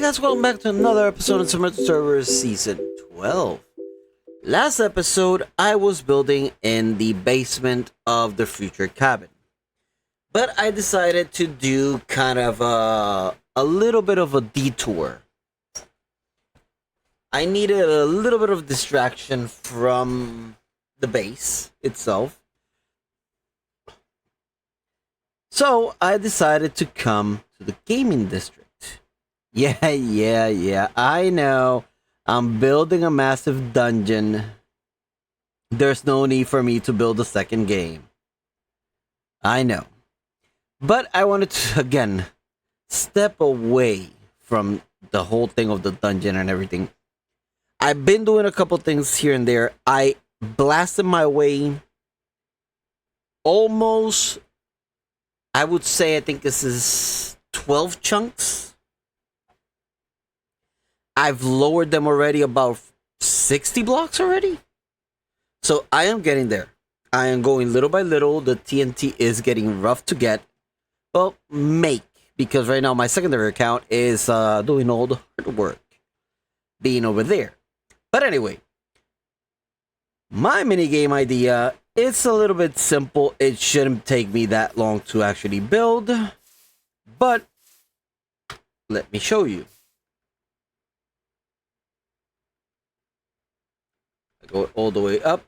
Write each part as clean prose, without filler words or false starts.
guys, welcome back to another episode of Symmetria Servers Season 12. Last episode, I was building in the basement of the future cabin. But I decided to do kind of a little bit of a detour. I needed a little bit of distraction from the base itself. So I decided to come to the gaming district. Yeah, I know. I'm building a massive dungeon. There's no need for me to build a second game. I know. But I wanted to, again, step away from the whole thing of the dungeon and everything. I've been doing a couple things here and there. I blasted my way almost, I would say, I think this is 12 chunks. I've lowered them already about 60 blocks already. So I am getting there. I am going little by little. The TNT is getting rough to get. Well, because right now my secondary account is doing all the hard work being over there. But anyway, my minigame idea, it's a little bit simple. It shouldn't take me that long to actually build. But let me show you. Go all the way up,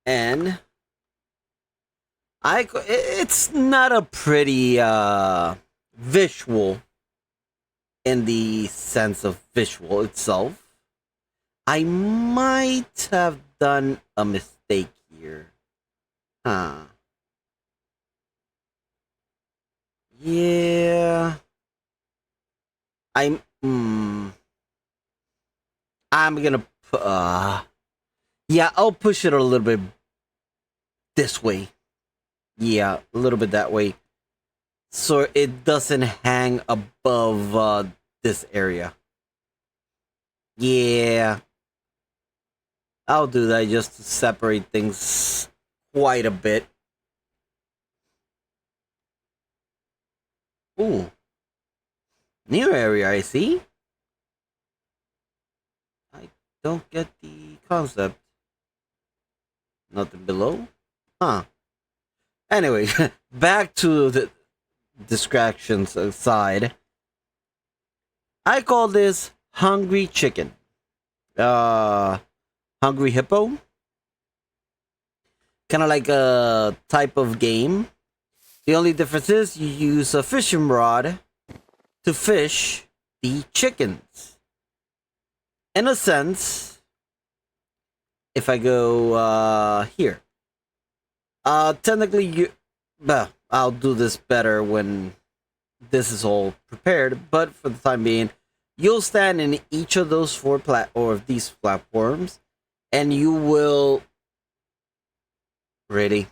and it's not a pretty visual in the sense of visual itself. I might have done a mistake here. Yeah. I'm gonna yeah, I'll push it a little bit this way. Yeah, a little bit that way. So it doesn't hang above this area. Yeah. I'll do that just to separate things quite a bit. Ooh. New area, I see. Don't get the concept. Nothing below? Huh. Anyway, back to the distractions aside. I call this Hungry Chicken. Hungry Hippo. Kind of like a type of game. The only difference is you use a fishing rod to fish the chickens. In a sense, if I go here, technically I'll do this better when this is all prepared. But for the time being, you'll stand in each of those these platforms, and you will really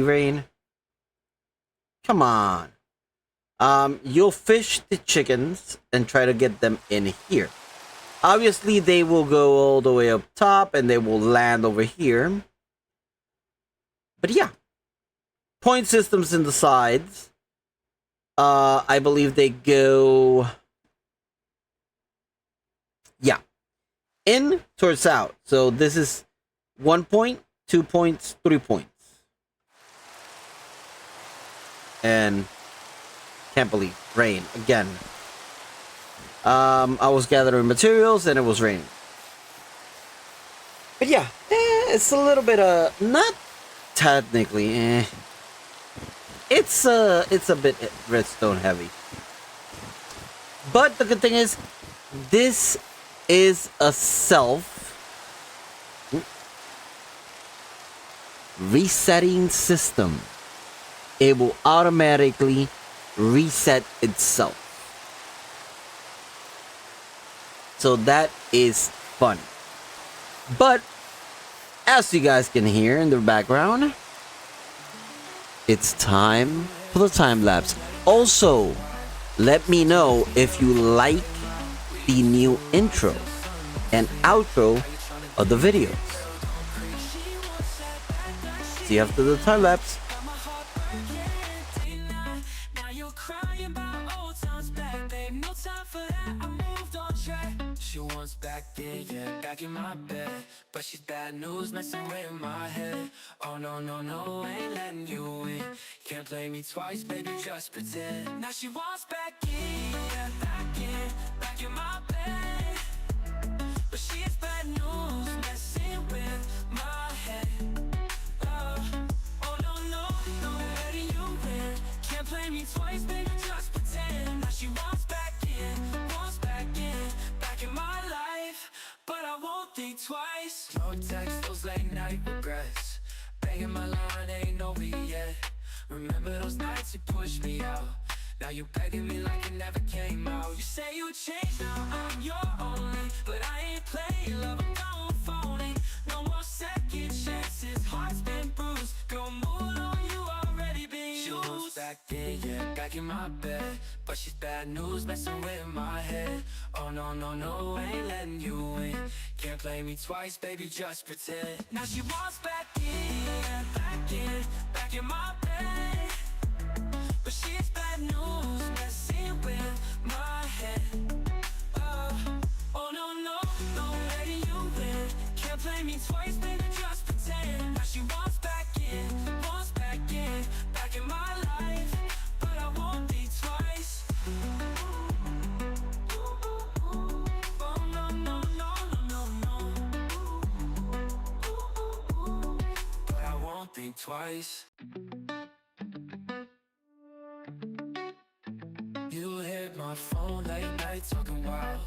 rain. Come on. You'll fish the chickens and try to get them in here. Obviously, they will go all the way up top and they will land over here. But yeah. Point systems in the sides. I believe they go... Yeah. In towards out. So this is 1 point, 2 points, 3 points. And... can't believe rain again. I was gathering materials and it was raining. But yeah, it's a little bit not technically. It's a bit redstone heavy. But the good thing is, this is a self resetting system. It will automatically reset itself. So that is fun. But as you guys can hear in the background, it's time for the time lapse. Also, let me know if you like the new intro and outro of the videos. See you after the time lapse. crying about old times back, babe. No time for that, I moved on track. She wants back in, yeah, back in my bed. But she's bad news, messing with my head. Oh no, no, no, ain't letting you in. Can't play me twice, baby, just pretend. Now she wants back in, yeah, back in my bed. But she is bad news, messing with my head. Oh no, no, no, letting you in. Can't play me twice, baby, just pretend. Now she wants back in my life. But I won't think twice. No text, those late night regrets. Banging my line, ain't over yet. Remember those nights you pushed me out. Now you begging me like it never came out. You say you changed, now I'm your only. But I ain't playing love, I'm going phony. No more second chances, heart's been bruised. Girl, move on, you already been used. She wants back in, yeah, back in my bed. But she's bad news, messing with my head. Oh no, no, no, ain't letting you in. Can't play me twice, baby, just pretend. Now she wants back in, yeah, back in my bed. But she's bad news, messing with my head. Oh no, no, no, letting you in. Can't play me twice, baby, just pretend. Now she wants back in my life. But I won't think twice. Oh no, no, no, no, no. But I won't think twice. You hit my phone late night talking wild.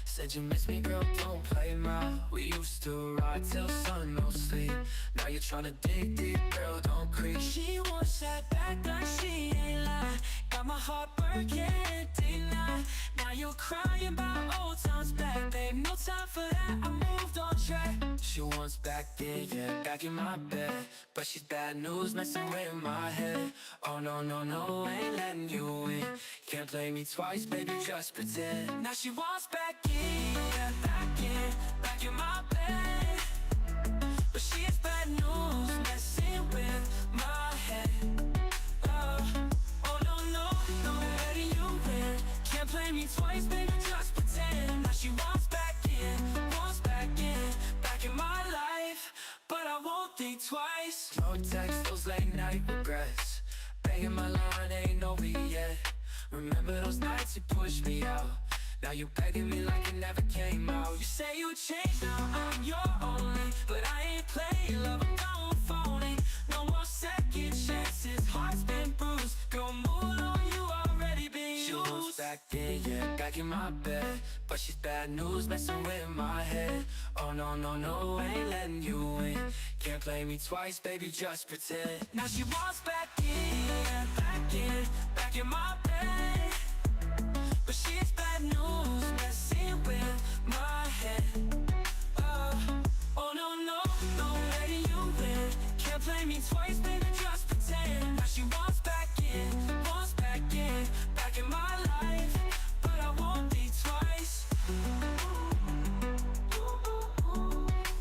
Said you miss me, girl, don't play mouth. We used to ride till sun, no sleep. Now you're tryna dig deep, girl, don't creep. She wants that back like she ain't lie. Got my heart breaking, deny. Now you're crying about old times back, babe. No time for that, I moved on track. She wants back in, yeah, back in my bed. But she's bad news, messing with my head. Oh no, no, no, ain't letting you in. Can't play me twice, baby, just pretend. Now she wants back in, yeah, back in my bed. But she is bad news, messing with my head. Oh no, no, no, letting you in. Can't play me twice, baby, just pretend. Now she wants back in my life. But I won't think twice. No text, those late night regrets. Banging my line, ain't over yet. Remember those nights you pushed me out. Now you begging me like it never came out. You say you changed, now I'm your only. But I ain't playing love, I'm going phony. No more second chances, heart's been bruised. Girl, move on, you already been used. She wants back in, yeah, back in my bed. But she's bad news, messing with my head. Oh no, no, no, ain't letting you in. Can't play me twice, baby, just pretend. Now she wants back in, yeah, back in my bed. But she's bad news, messing with my head. Oh no, no, no, letting you in. Can't play me twice, baby, just pretend. Now she wants back in my life. But I won't think twice.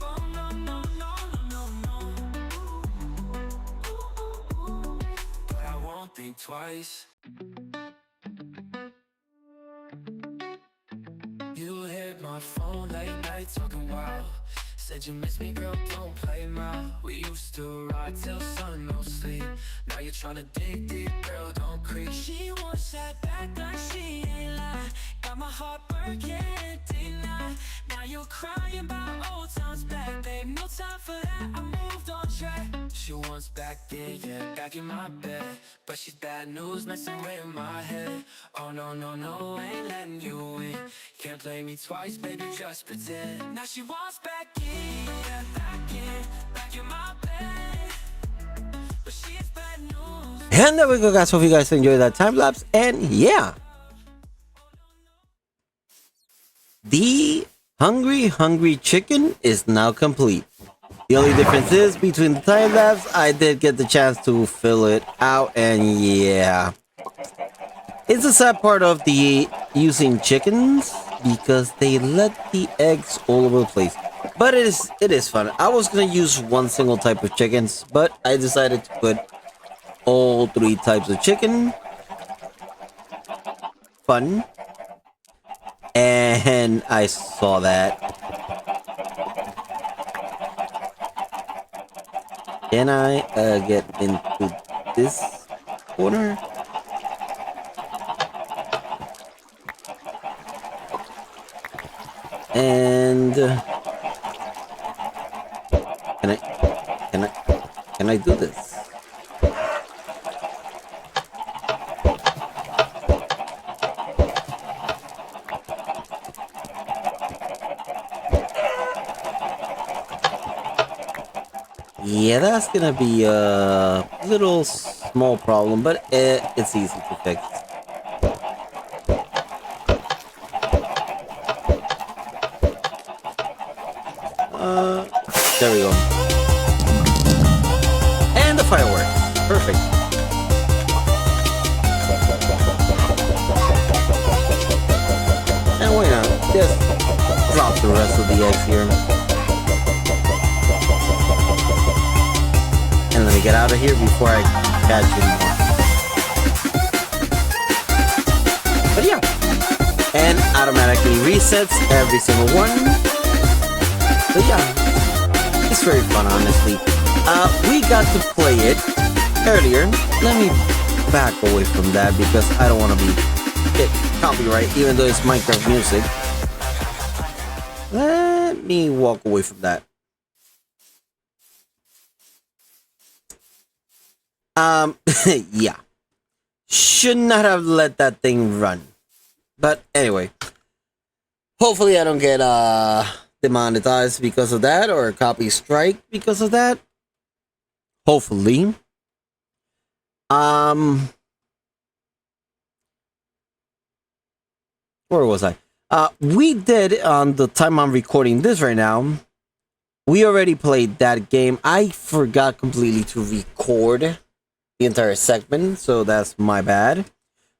Oh no, no, no, no, no. But I won't think twice. You hit my phone late night talking wild. Said you miss me, girl, don't play mouth. We used to ride till sun, no sleep. Now you're tryna dig deep, girl, don't creep. She wants that back like she ain't lie. Got my heart breaking, deny. Now you're crying about old times back, babe. No time for that, I moved on track. She wants back in, yeah, back in my bed. But she's bad news, messing with my head. Oh no, no, no, ain't letting you in. Can't play me twice, baby, just pretend. Now she wants back in, yeah, back in my bed. But she is bad news. And there we go, guys. Hope you guys enjoyed that time lapse. And yeah, the Hungry Chicken is now complete. The only difference is between the time lapse, I did get the chance to fill it out, and yeah, it's a sad part of the using chickens because they let the eggs all over the place. But it is fun. I was gonna use one single type of chickens, but I decided to put all three types of chicken. fun. And I saw that. Can I get into this corner? And can I do this? Yeah, that's gonna be a little small problem, but it's easy to fix. There we go. And the fireworks. Perfect. And why not? Just drop the rest of the eggs here. And let me get out of here before I catch him. But yeah. And automatically resets every single one. But yeah. It's very fun, honestly. We got to play it earlier. Let me back away from that because I don't want to be hit copyright, even though it's Minecraft music. Let me walk away from that. Yeah. Should not have let that thing run. But anyway. Hopefully I don't get demonetized because of that or a copy strike because of that. Hopefully. Where was I? We did on the time I'm recording this right now. We already played that game. I forgot completely to record the entire segment, so that's my bad.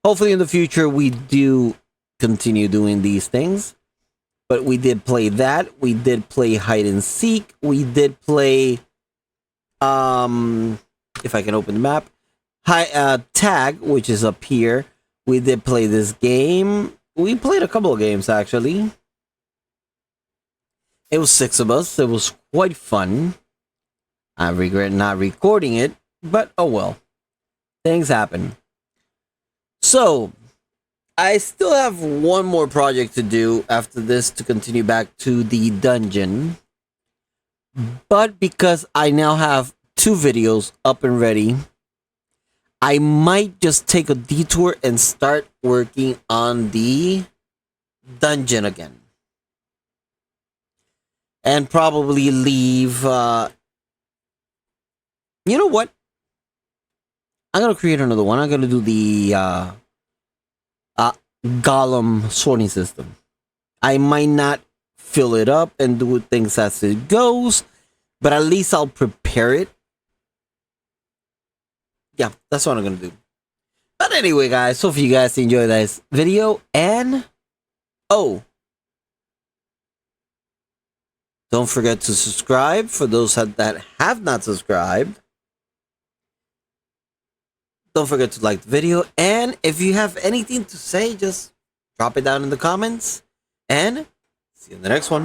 Hopefully in the future we do continue doing these things. But we did play that. We did play hide and seek. We did play if I can open the map. Tag, which is up here. We did play this game. We played a couple of games actually. It was 6 of us. It was quite fun. I regret not recording it, but oh well. Things happen. So, I still have one more project to do after this to continue back to the dungeon. But because I now have 2 videos up and ready, I might just take a detour and start working on the dungeon again. And probably leave... you know what? I'm going to create another one. I'm going to do the Golem sorting system. I might not fill it up and do things as it goes, but at least I'll prepare it. Yeah, that's what I'm going to do. But anyway, guys, hope you guys enjoyed this video. And, oh, don't forget to subscribe for those that have not subscribed. Don't forget to like the video. And if you have anything to say, just drop it down in the comments. And see you in the next one.